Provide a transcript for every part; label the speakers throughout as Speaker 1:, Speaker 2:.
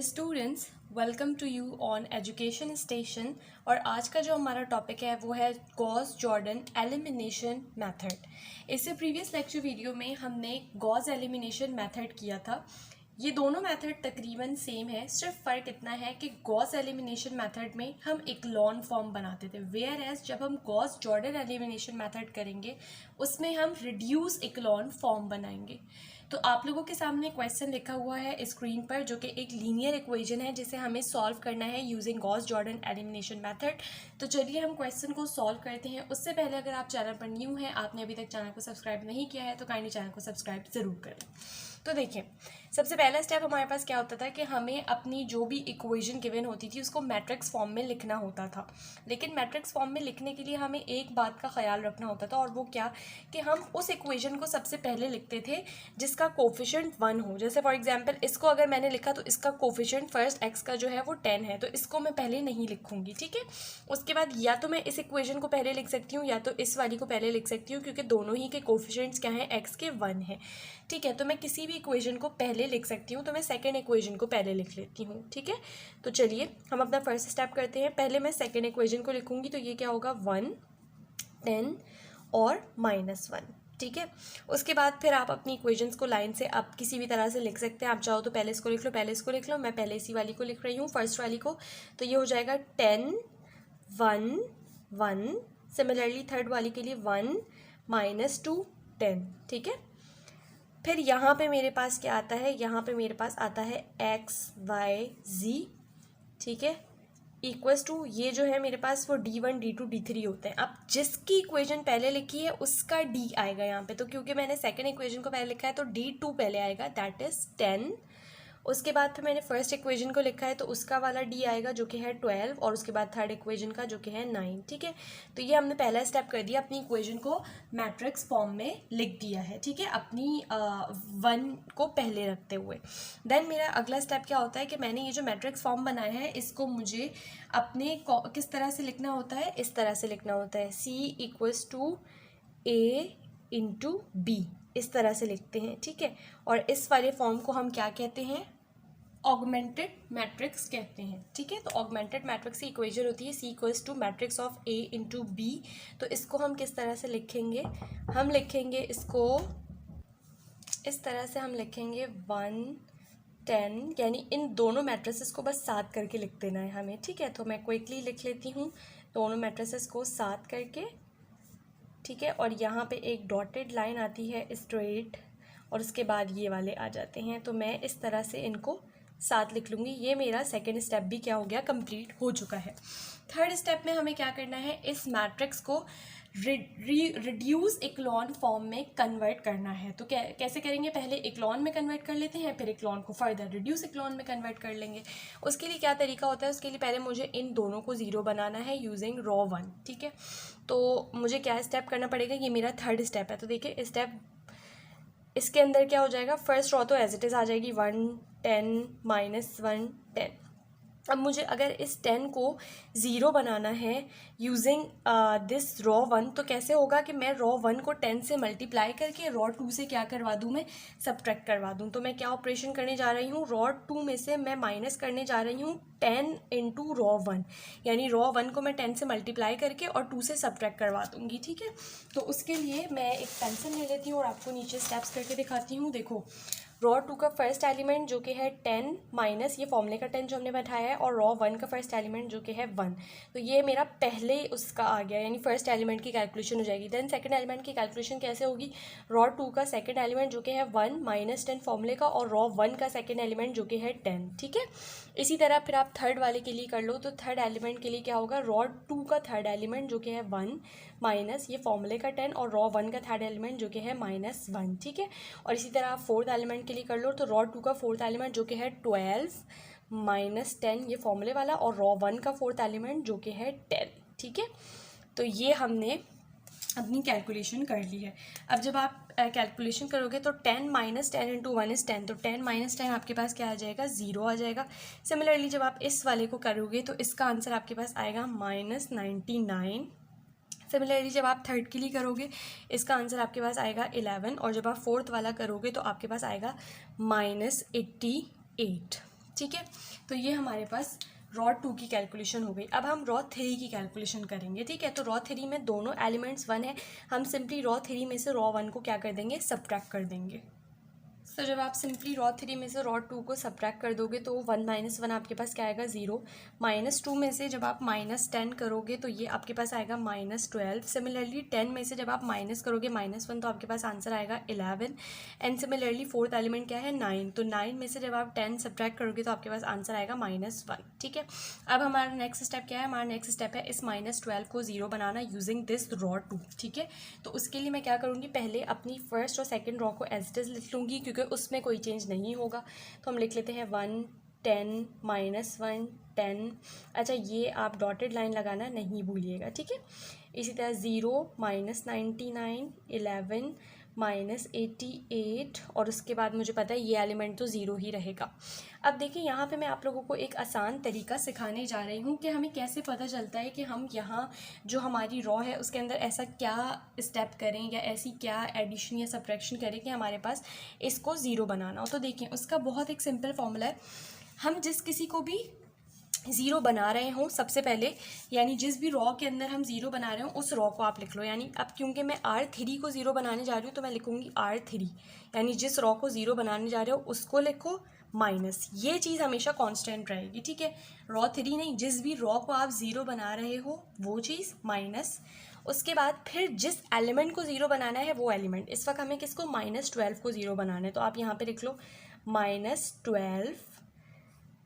Speaker 1: Dear students, welcome to you on education station. और आज का जो हमारा टॉपिक है वो है गॉस जॉर्डन एलिमिनेशन मेथड। इससे प्रीवियस लेक्चर वीडियो में हमने गॉस एलिमिनेशन मेथड किया था। ये दोनों मेथड तकरीबन सेम है, सिर्फ फ़र्क इतना है कि गॉस एलिमिनेशन मेथड में हम एक लॉन फॉर्म बनाते थे, वेयर एज जब हम गॉस जॉर्डन एलिमिनेशन मेथड करेंगे उसमें हम रिड्यूस इक्लॉन फॉर्म बनाएंगे। तो आप लोगों के सामने क्वेश्चन लिखा हुआ है स्क्रीन पर, जो कि एक लीनियर इक्वेशन है जिसे हमें सॉल्व करना है using Gauss Jordan elimination method. तो चलिए हम क्वेश्चन को सॉल्व करते हैं। उससे पहले अगर आप चैनल पर न्यू हैं, आपने अभी तक चैनल को सब्सक्राइब नहीं किया है, तो काइंडली चैनल को सब्सक्राइब ज़रूर करें। तो देखिए, सबसे पहला स्टेप हमारे पास क्या होता था कि हमें अपनी जो भी इक्वेशन गिवन होती थी उसको मैट्रिक्स फॉर्म में लिखना होता था। लेकिन मैट्रिक्स फॉर्म में लिखने के लिए हमें एक बात का ख्याल रखना होता था, और वो क्या कि हम उस इक्वेशन को सबसे पहले लिखते थे जिसका कोफिशिएंट 1 हो। जैसे फॉर एग्जांपल इसको अगर मैंने लिखा तो इसका कोफिशिएंट फर्स्ट एक्स का जो है वो 10 है, तो इसको मैं पहले नहीं लिखूंगी, ठीक है। उसके बाद या तो मैं इस इक्वेशन को पहले लिख सकती हूँ या तो इस वाली को पहले लिख सकती हूँ, क्योंकि दोनों ही के कोफिशिएंट्स क्या हैं, एक्स के 1 है, ठीक है। तो मैं किसी भी इक्वेशन को पहले लिख सकती हूँ, तो मैं सेकेंड इक्वेशन को पहले लिख लेती हूँ, ठीक है। तो चलिए हम अपना फर्स्ट स्टेप करते हैं। पहले मैं सेकेंड इक्वेशन को लिखूंगी, तो ये क्या होगा 1, 10 और -1, ठीक है। उसके बाद फिर आप अपनी इक्वेशंस को लाइन से आप किसी भी तरह से लिख सकते हैं। आप चाहो तो पहले इसको लिख लो, पहले इसको लिख लो। मैं पहले इसी वाली को लिख रही हूँ, फर्स्ट वाली को। तो ये हो जाएगा 10, 1, 1। सिमिलरली थर्ड वाली के लिए 1, -2, 10, ठीक है। फिर यहाँ पे मेरे पास क्या आता है, यहाँ पे मेरे पास आता है x, y, z, ठीक है, इक्वल्स टू ये जो है मेरे पास वो D1, D2, D3 होते हैं। अब जिसकी इक्वेशन पहले लिखी है उसका D आएगा यहाँ पे, तो क्योंकि मैंने सेकंड इक्वेशन को पहले लिखा है तो D2 पहले आएगा, दैट इज़ 10। उसके बाद फिर मैंने फर्स्ट इक्वेशन को लिखा है तो उसका वाला D आएगा जो कि है 12, और उसके बाद थर्ड इक्वेशन का जो कि है 9, ठीक है। तो ये हमने पहला स्टेप कर दिया, अपनी इक्वेशन को मैट्रिक्स फॉर्म में लिख दिया है, ठीक है, अपनी 1 को पहले रखते हुए। देन मेरा अगला स्टेप क्या होता है कि मैंने ये जो मैट्रिक्स फॉर्म बनाया है इसको मुझे अपने किस तरह से लिखना होता है, इस तरह से लिखना होता है, C = A × B, इस तरह से लिखते हैं, ठीक है। और इस वाले फॉर्म को हम क्या कहते हैं, ऑगमेंटेड मैट्रिक्स कहते हैं, ठीक है। तो ऑगमेंटेड मैट्रिक्स की इक्वेशन होती है C = matrix of A × B। तो इसको हम किस तरह से लिखेंगे, हम लिखेंगे इसको इस तरह से, हम लिखेंगे 1, 10, यानी इन दोनों मैट्रिसेस को बस साथ करके लिख देना है हमें, ठीक है। तो मैं क्विकली लिख लेती हूँ दोनों मैट्रिसेस को साथ करके, ठीक है। और यहाँ पे एक डॉटेड लाइन आती है स्ट्रेट, और उसके बाद ये वाले आ जाते हैं। तो मैं इस तरह से इनको साथ लिख लूँगी। ये मेरा सेकेंड स्टेप भी क्या हो गया, कंप्लीट हो चुका है। थर्ड स्टेप में हमें क्या करना है, इस मैट्रिक्स को रिड्यूस इक्लॉन फॉर्म में कन्वर्ट करना है। तो कैसे करेंगे, पहले इक्लॉन में कन्वर्ट कर लेते हैं, फिर इक्लॉन को फर्दर रिड्यूस इक्लॉन में कन्वर्ट कर लेंगे। उसके लिए क्या तरीका होता है, उसके लिए पहले मुझे इन दोनों को 0 बनाना है यूजिंग रॉ 1, ठीक है। तो मुझे क्या स्टेप करना पड़ेगा, ये मेरा थर्ड स्टेप है। तो देखिए स्टेप इसके अंदर क्या हो जाएगा, फर्स्ट रॉ तो एज इट इज़ आ जाएगी 1, 10, -1, 10। अब मुझे अगर इस 10 को 0 बनाना है यूजिंग दिस रॉ 1, तो कैसे होगा कि मैं रॉ 1 को 10 से मल्टीप्लाई करके रॉ 2 से क्या करवा दूँ, मैं सब्ट्रैक्ट करवा दूँ। तो मैं क्या ऑपरेशन करने जा रही हूँ, रॉ 2 में से मैं माइनस करने जा रही हूँ 10 × रॉ 1, यानी रॉ 1 को मैं 10 से मल्टीप्लाई करके और 2 से सब्ट्रैक्ट करवा दूँगी, ठीक है। तो उसके लिए मैं एक पेंसिल ले लेती हूँ और आपको नीचे स्टेप्स करके दिखाती हूँ। देखो, रॉ 2 का फर्स्ट एलिमेंट जो कि है 10 माइनस ये फॉर्मूले का 10 जो हमने बैठाया है, और रॉ 1 का फर्स्ट एलिमेंट जो कि है 1। तो ये मेरा पहले उसका आ गया, यानी फर्स्ट एलिमेंट की कैलकुलेशन हो जाएगी। देन सेकंड एलिमेंट की कैलकुलेशन कैसे होगी, रॉ 2 का सेकंड एलिमेंट जो कि है 1 -10 फॉर्मूले का, और रॉ 1 का सेकंड एलिमेंट जो कि है 10, ठीक है। इसी तरह फिर आप थर्ड वाले के लिए कर लो। तो थर्ड एलिमेंट के लिए क्या होगा, रॉ 2 का थर्ड एलिमेंट जो कि है 1 माइनस ये फॉर्मूले का 10, और रॉ 1 का थर्ड एलिमेंट जो कि है -1, ठीक है। और इसी तरह आप फोर्थ एलिमेंट के लिए कर लो। तो रॉ 2 का फोर्थ एलिमेंट जो कि है 12 -10 ये फॉर्मूले वाला, और रॉ 1 का फोर्थ एलिमेंट जो कि है 10, ठीक है। तो ये हमने अपनी कैलकुलेशन कर ली है। अब जब आप कैलकुलेशन करोगे तो 10 - 10 × 1 = 10, तो 10 - 10 आपके पास क्या आ जाएगा, 0 आ जाएगा। सिमिलरली जब आप इस वाले को करोगे तो इसका आंसर आपके पास आएगा -99। सिमिलरली जब आप थर्ड के लिए करोगे इसका आंसर आपके पास आएगा 11, और जब आप फोर्थ वाला करोगे तो आपके पास आएगा -88, ठीक है, तो ये हमारे पास रॉ 2 की कैलकुलेशन हो गई। अब हम रॉ 3 की कैलकुलेशन करेंगे। ठीक है, तो रॉ 3 में दोनों एलिमेंट्स 1 है, हम सिंपली रॉ 3 में से रॉ 1 को क्या कर देंगे, सब्ट्रैक्ट कर देंगे। तो जब आप सिंपली रॉ 3 में से रॉ 2 को सब्ट्रैक्ट कर दोगे तो 1 माइनस 1 आपके पास क्या आएगा, 0। -2 में से जब आप -10 करोगे तो ये आपके पास आएगा -12। सिमिलरली 10 में से जब आप माइनस करोगे -1 तो आपके पास आंसर आएगा 11। एंड सिमिलरली फोर्थ एलिमेंट क्या है, 9। तो 9 में से जब आप 10 सब्ट्रैक्ट करोगे तो आपके पास आंसर आएगा -1। ठीक है, अब हमारा नेक्स्ट स्टेप क्या है, हमारा नेक्स्ट स्टेप है इस -12 को 0 बनाना यूजिंग दिस रॉ 2। ठीक है, तो उसके लिए मैं क्या करूँगी, पहले अपनी फर्स्ट और सेकेंड रॉ को एज इट इज लिख लूँगी क्योंकि उसमें कोई चेंज नहीं होगा। तो हम लिख लेते हैं 1 10 -1 10। अच्छा, ये आप डॉटेड लाइन लगाना नहीं भूलिएगा। ठीक है, इसी तरह 0 -99 11 -88 और उसके बाद मुझे पता है ये एलिमेंट तो 0 ही रहेगा। अब देखिए यहाँ पे मैं आप लोगों को एक आसान तरीका सिखाने जा रही हूँ कि हमें कैसे पता चलता है कि हम यहाँ जो हमारी रॉ है उसके अंदर ऐसा क्या स्टेप करें या ऐसी क्या एडिशन या सब्ट्रैक्शन करें कि हमारे पास इसको 0 बनाना हो। तो देखिए उसका बहुत एक सिंपल फॉर्मूला है। हम जिस किसी को भी 0 बना रहे हों सबसे पहले, यानी जिस भी रॉ के अंदर हम 0 बना रहे हो उस रॉ को आप लिख लो। यानी अब क्योंकि मैं R3 को 0 बनाने जा रही हूँ तो मैं लिखूँगी R3, यानी जिस रॉ को 0 बनाने जा रहे हो उसको लिखो माइनस। ये चीज़ हमेशा कांस्टेंट रहेगी। ठीक है, रॉ 3 नहीं, जिस भी रॉ को आप 0 बना रहे हो वो चीज़ माइनस। उसके बाद फिर जिस एलिमेंट को 0 बनाना है वो एलिमेंट। इस वक्त हमें किसको, -12 को 0 बनाना है, तो आप यहाँ पे लिख लो -12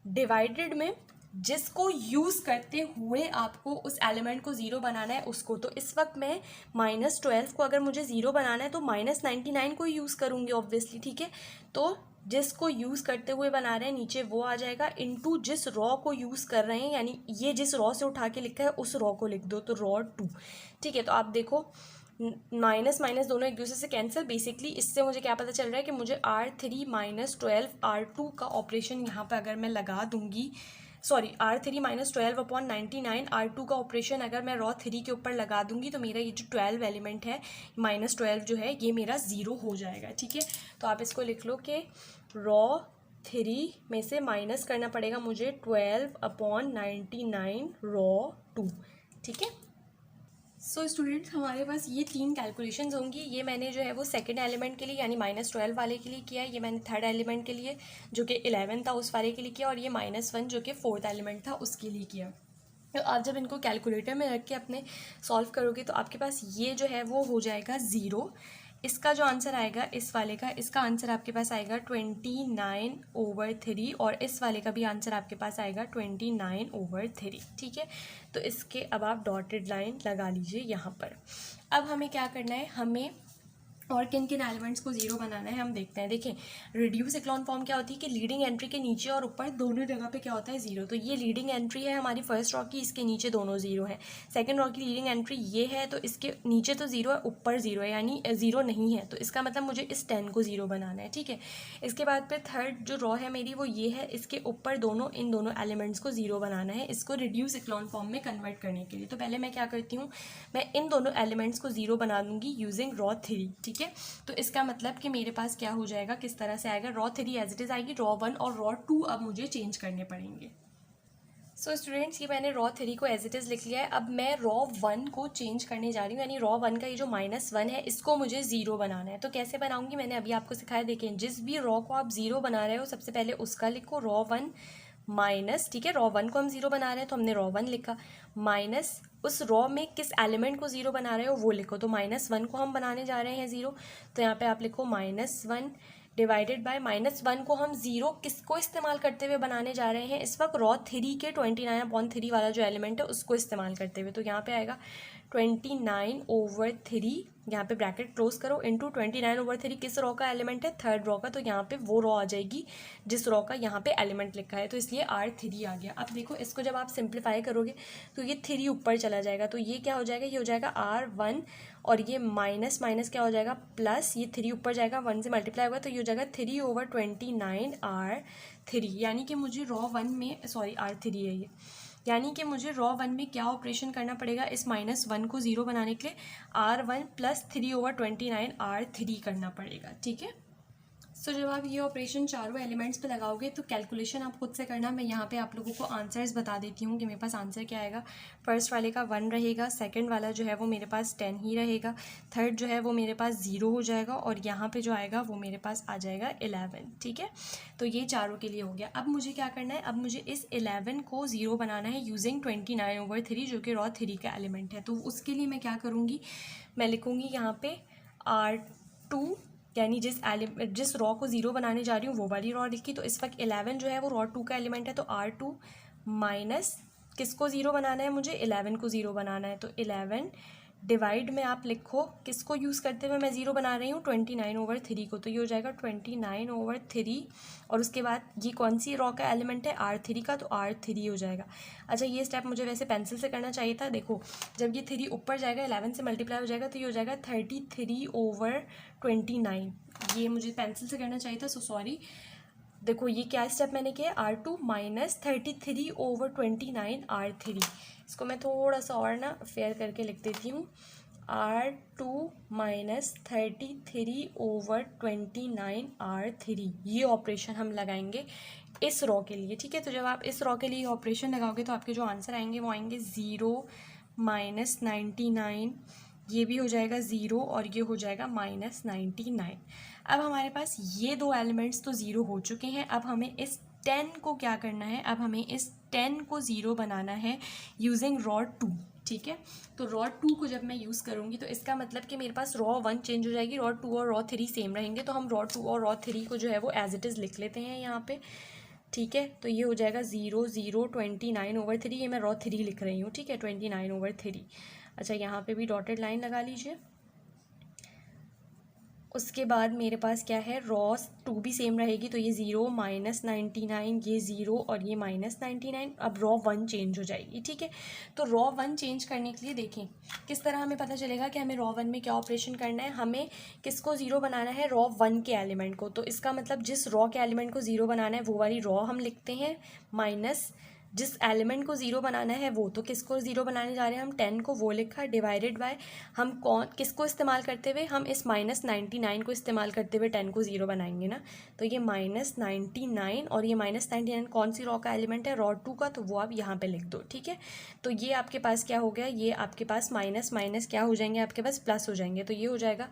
Speaker 1: डिवाइडेड में जिसको यूज़ करते हुए आपको उस एलिमेंट को 0 बनाना है उसको। तो इस वक्त मैं -12 को अगर मुझे 0 बनाना है तो -99 को यूज़ करूँगी ऑब्वियसली। ठीक है, तो जिसको यूज़ करते हुए बना रहे हैं नीचे वो आ जाएगा, इनटू जिस रॉ को यूज़ कर रहे हैं, यानी ये जिस रॉ से उठा के लिखा है उस रॉ को लिख दो, तो रॉ 2। ठीक है, तो आप देखो माइनस माइनस दोनों एक दूसरे से कैंसिल। बेसिकली इससे मुझे क्या पता चल रहा है कि मुझे R3 -12 R2 का ऑपरेशन यहाँ पे अगर मैं लगा दूंगी, सॉरी R3 -12/99 R2 का ऑपरेशन अगर मैं रॉ 3 के ऊपर लगा दूंगी तो मेरा ये जो 12 एलिमेंट है -12 जो है ये मेरा 0 हो जाएगा। ठीक है, तो आप इसको लिख लो कि रॉ 3 में से माइनस करना पड़ेगा मुझे 12/99 रॉ 2। ठीक है, सो स्टूडेंट्स हमारे पास ये 3 कैलकुलेशंस होंगी। ये मैंने जो है वो सेकंड एलिमेंट के लिए यानी -12 वाले के लिए किया, ये मैंने थर्ड एलिमेंट के लिए जो कि 11 था उस वाले के लिए किया, और ये -1 जो कि फोर्थ एलिमेंट था उसके लिए किया। तो आप जब इनको कैलकुलेटर में रख के अपने सॉल्व करोगे तो आपके पास ये जो है वो हो जाएगा 0। इसका जो आंसर आएगा इस वाले का, इसका आंसर आपके पास आएगा 29/3 और इस वाले का भी आंसर आपके पास आएगा 29/3। ठीक है, तो इसके अब आप डॉटेड लाइन लगा लीजिए यहाँ पर। अब हमें क्या करना है, हमें और किन किन एलिमेंट्स को 0 बनाना है हम देखते हैं। देखें रिड्यूस इक्लॉन फॉर्म क्या होती है कि लीडिंग एंट्री के नीचे और ऊपर दोनों जगह पे क्या होता है 0। तो ये लीडिंग एंट्री है हमारी फर्स्ट रॉ की, इसके नीचे दोनों 0 है। सेकंड रॉ की लीडिंग एंट्री ये है तो इसके नीचे तो 0 है ऊपर 0 है, यानी 0 नहीं है, तो इसका मतलब मुझे इस 10 को 0 बनाना है। ठीक है, इसके बाद फिर थर्ड जो रॉ है मेरी वो ये है, इसके ऊपर दोनों इन दोनों एलिमेंट्स को 0 बनाना है इसको रिड्यूस इक्लॉन फॉर्म में कन्वर्ट करने के लिए। तो पहले मैं क्या करती हूँ, मैं इन दोनों एलिमेंट्स को 0 बना दूंगी यूजिंग रॉ 3। ठीक है, तो इसका मतलब कि मेरे पास क्या हो जाएगा, किस तरह से आएगा, रॉ 3 एज इट इज आएगी, रॉ 1 और रॉ 2 अब मुझे चेंज करने पड़ेंगे। सो स्टूडेंट्स ये मैंने रॉ 3 को एज इट इज़ लिख लिया है। अब मैं रॉ 1 को चेंज करने जा रही हूँ, यानी रॉ 1 का ये जो -1 है इसको मुझे 0 बनाना है। तो कैसे बनाऊंगी, मैंने अभी आपको सिखाया। देखें जिस भी रॉ को आप 0 बना रहे हो सबसे पहले उसका लिखो रॉ 1 माइनस, ठीक है, रॉ 1 को हम 0 बना रहे हैं तो हमने रॉ 1 लिखा, माइनस उस रॉ में किस एलिमेंट को 0 बना रहे हो वो लिखो। तो -1 को हम बनाने जा रहे हैं 0, तो यहाँ पे आप लिखो -1 डिवाइडेड बाय -1 को हम 0 किसको इस्तेमाल करते हुए बनाने जा रहे हैं इस वक्त, रॉ 3 के 29/3 वाला जो एलिमेंट है उसको इस्तेमाल करते हुए। तो यहाँ पे आएगा 29/3, यहाँ पे ब्रैकेट क्लोज करो, इंटू 29/3 किस रॉ का एलिमेंट है, थर्ड रॉ का, तो यहाँ पे वो रॉ आ जाएगी जिस रॉ का यहाँ पे एलिमेंट लिखा है, तो इसलिए R3 आ गया। अब देखो इसको जब आप सिंप्लीफाई करोगे तो ये 3 ऊपर चला जाएगा, तो ये क्या हो जाएगा, ये हो जाएगा R1 और ये माइनस माइनस क्या हो जाएगा प्लस, ये 3 ऊपर जाएगा 1 से मल्टीप्लाई होगा तो ये हो जाएगा 3/29 R3, यानी कि मुझे रॉ 1 में, सॉरी R3 है ये, यानी कि मुझे रॉ 1 में क्या ऑपरेशन करना पड़ेगा, इस -1 को 0 बनाने के लिए R1 + 3/29 R3 करना पड़ेगा। ठीक है, सो जब आप ये ऑपरेशन चारों एलिमेंट्स पे लगाओगे तो कैलकुलेशन आप खुद से करना। मैं यहाँ पे आप लोगों को आंसर्स बता देती हूँ कि मेरे पास आंसर क्या आएगा। फर्स्ट वाले का 1 रहेगा, सेकंड वाला जो है वो मेरे पास 10 ही रहेगा, थर्ड जो है वो मेरे पास 0 हो जाएगा, और यहाँ पे जो आएगा वो मेरे पास आ जाएगा 11। ठीक है, तो ये चारों के लिए हो गया। अब मुझे क्या करना है, अब मुझे इस 11 को 0 बनाना है यूजिंग 29/3 जो कि रॉ 3 का एलिमेंट है। तो उसके लिए मैं क्या करूँगी, मैं लिखूँगी यहाँ पे R2, यानी जिस रॉ को 0 बनाने जा रही हूँ वो वाली रॉ लिखी। तो इस वक्त 11 जो है वो रॉ 2 का एलिमेंट है, तो R2 माइनस किसको 0 बनाना है, मुझे 11 को 0 बनाना है। तो 11 डिवाइड में आप लिखो किसको यूज़ करते हुए मैं 0 बना रही हूँ, 29/3 को। तो ये हो जाएगा 29/3, और उसके बाद ये कौन सी रॉ का एलिमेंट है, R3 का, तो R3 हो जाएगा। अच्छा, ये स्टेप मुझे वैसे पेंसिल से करना चाहिए था। देखो जब ये 3 ऊपर जाएगा 11 से मल्टीप्लाई हो जाएगा, तो ये हो जाएगा 33/29। ये मुझे पेंसिल से करना चाहिए था, सो सॉरी। देखो ये क्या स्टेप मैंने किया, R2 माइनस 33/29 R3। इसको मैं थोड़ा सा और ना फेयर करके लिख देती हूँ, R2 माइनस 33/29 R3। ये ऑपरेशन हम लगाएंगे इस रॉ के लिए। ठीक है, तो जब आप इस रॉ के लिए ऑपरेशन लगाओगे तो आपके जो आंसर आएंगे वो आएंगे 0 माइनस 99, ये भी हो जाएगा 0, और ये हो जाएगा माइनस 99। अब हमारे पास ये दो एलिमेंट्स तो 0 हो चुके हैं। अब हमें इस 10 को क्या करना है, अब हमें इस 10 को 0 बनाना है यूजिंग रॉ 2। ठीक है, तो रॉ 2 को जब मैं यूज़ करूँगी तो इसका मतलब कि मेरे पास रॉ 1 चेंज हो जाएगी, रॉ 2 और रॉ 3 सेम रहेंगे। तो हम रॉ 2 और रॉ 3 को जो है वो एज इट इज़ लिख लेते हैं यहाँ पे। ठीक है, तो ये हो जाएगा 0 0 29/3, ये मैं रॉ 3 लिख रही हूँ। ठीक है, 29/3। अच्छा, यहाँ पे भी डॉटेड लाइन लगा लीजिए। उसके बाद मेरे पास क्या है, रॉ 2 भी सेम रहेगी, तो ये 0 माइनस 99, ये 0 और ये माइनस 99। अब रॉ 1 चेंज हो जाएगी। ठीक है, तो रॉ 1 चेंज करने के लिए देखें किस तरह हमें पता चलेगा कि हमें रॉ 1 में क्या ऑपरेशन करना है। हमें किसको 0 बनाना है, रॉ 1 के एलिमेंट को। तो इसका मतलब जिस रॉ के एलिमेंट को 0 बनाना है वो वाली रॉ हम लिखते हैं, माइनस जिस एलिमेंट को 0 बनाना है वो, तो किसको 0 बनाने जा रहे हैं हम, 10 को, वो लिखा, डिवाइडेड बाय हम किसको इस्तेमाल करते हुए, हम इस माइनस 99 को इस्तेमाल करते हुए 10 को 0 बनाएंगे ना। तो ये माइनस 99 और ये माइनस 99 कौन सी रॉ का एलिमेंट है, रॉ 2 का, तो वो आप यहाँ पे लिख दो। ठीक है, तो ये आपके पास क्या हो गया, ये आपके पास माइनस माइनस क्या हो जाएंगे, आपके पास प्लस हो जाएंगे। तो ये हो जाएगा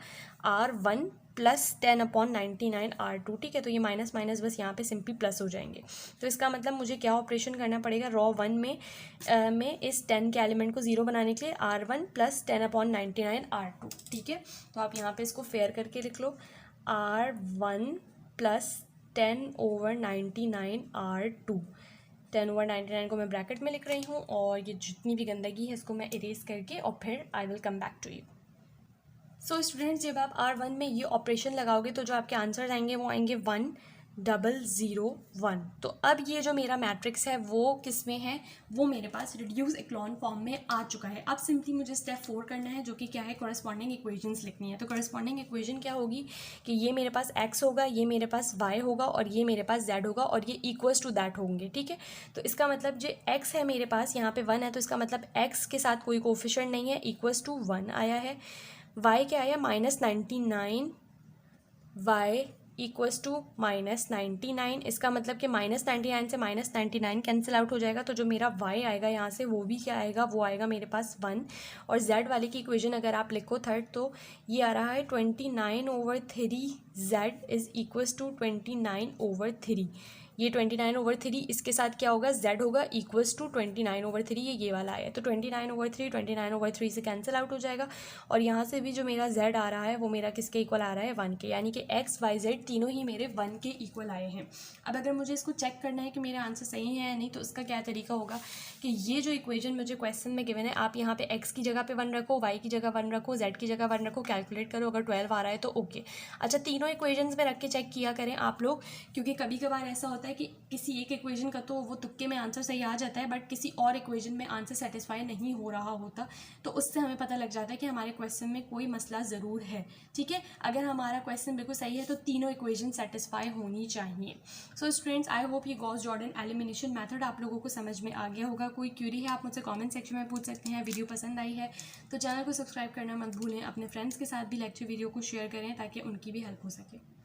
Speaker 1: R1 प्लस 10/99 R2। ठीक है, तो ये माइनस माइनस बस यहाँ पे सिंपली प्लस हो जाएंगे। तो इसका मतलब मुझे क्या ऑपरेशन करना पड़ेगा, रॉ 1 में इस 10 के एलिमेंट को 0 बनाने के लिए R1 प्लस 10/99 R2। ठीक है, तो आप यहाँ पे इसको फेयर करके लिख लो, R1 प्लस 10/99 R2। 10/99 को मैं ब्रैकेट में लिख रही हूँ, और ये जितनी भी गंदगी है इसको मैं इरेज करके और फिर I will come back to you. So students, जब आप R1 में ये ऑपरेशन लगाओगे तो जो आपके आंसर्स आएंगे वो आएंगे 1001। तो अब ये जो मेरा मैट्रिक्स है वो किस में है, वो मेरे पास रिड्यूस इक्लॉन फॉर्म में आ चुका है। अब सिंपली मुझे स्टेप 4 करना है, जो कि क्या है, कॉरेस्पॉन्डिंग इक्वेशंस लिखनी है। तो कॉरेस्पॉन्डिंग इक्वेशन क्या होगी कि ये मेरे पास x होगा, ये मेरे पास y होगा, और ये मेरे पास z होगा, और ये इक्वल्स टू दैट होंगे। ठीक है, तो इसका मतलब जो x है मेरे पास यहाँ पे 1 है, तो इसका मतलब x के साथ कोई कोफिशिएंट नहीं है, इक्वल्स टू 1 आया है। y क्या आया, minus 99, y equals to minus 99। इसका मतलब कि माइनस 99 से माइनस 99 कैंसिल आउट हो जाएगा, तो जो मेरा y आएगा यहाँ से वो भी क्या आएगा, वो आएगा मेरे पास 1। और z वाले की इक्वेशन अगर आप लिखो थर्ड, तो ये आ रहा है 29/3 z इज़ इक्वल्स टू 29/3। ये 29/3 इसके साथ क्या होगा, z होगा, इक्वल्स टू 29/3, ये वाला आया। तो 29/3 29/3 से कैंसिल आउट हो जाएगा, और यहाँ से भी जो मेरा z आ रहा है वो मेरा किसके इक्वल आ रहा है, 1 के, यानी कि x y z तीनों ही मेरे 1 के इक्वल आए हैं। अब अगर मुझे इसको चेक करना है कि मेरे आंसर सही है या नहीं, तो इसका क्या तरीका होगा कि ये जो इक्वेशन मुझे क्वेश्चन में गिवन है, आप यहाँ पे x की जगह पे 1 रखो, y की जगह 1 रखो, z की जगह 1 रखो, कैलकुलेट करो, अगर 12 आ रहा है तो ओके। अच्छा, तीनों इक्वेशंस में रख के चेक किया करें आप लोग, क्योंकि कभी कभार ऐसा होता है कि किसी एक इक्वेशन का तो वो तुक्के में आंसर सही आ जाता है, बट किसी और इक्वेशन में आंसर सेटिस्फाई नहीं हो रहा होता, तो उससे हमें पता लग जाता है कि हमारे क्वेश्चन में कोई मसला ज़रूर है। ठीक है, अगर हमारा क्वेश्चन बिल्कुल सही है तो तीनों इक्वेशन सेटिस्फाई होनी चाहिए। सो स्टूडेंट्स, आई होप ये गॉस जॉर्डन एलिमिनेशन मेथड आप लोगों को समझ में आ गया होगा। कोई क्यूरी है आप मुझसे कमेंट सेक्शन में पूछ सकते हैं। वीडियो पसंद आई है तो चैनल को सब्सक्राइब करना मत भूलें। अपने फ्रेंड्स के साथ भी लेक्चर वीडियो को शेयर करें ताकि उनकी भी हेल्प हो सके।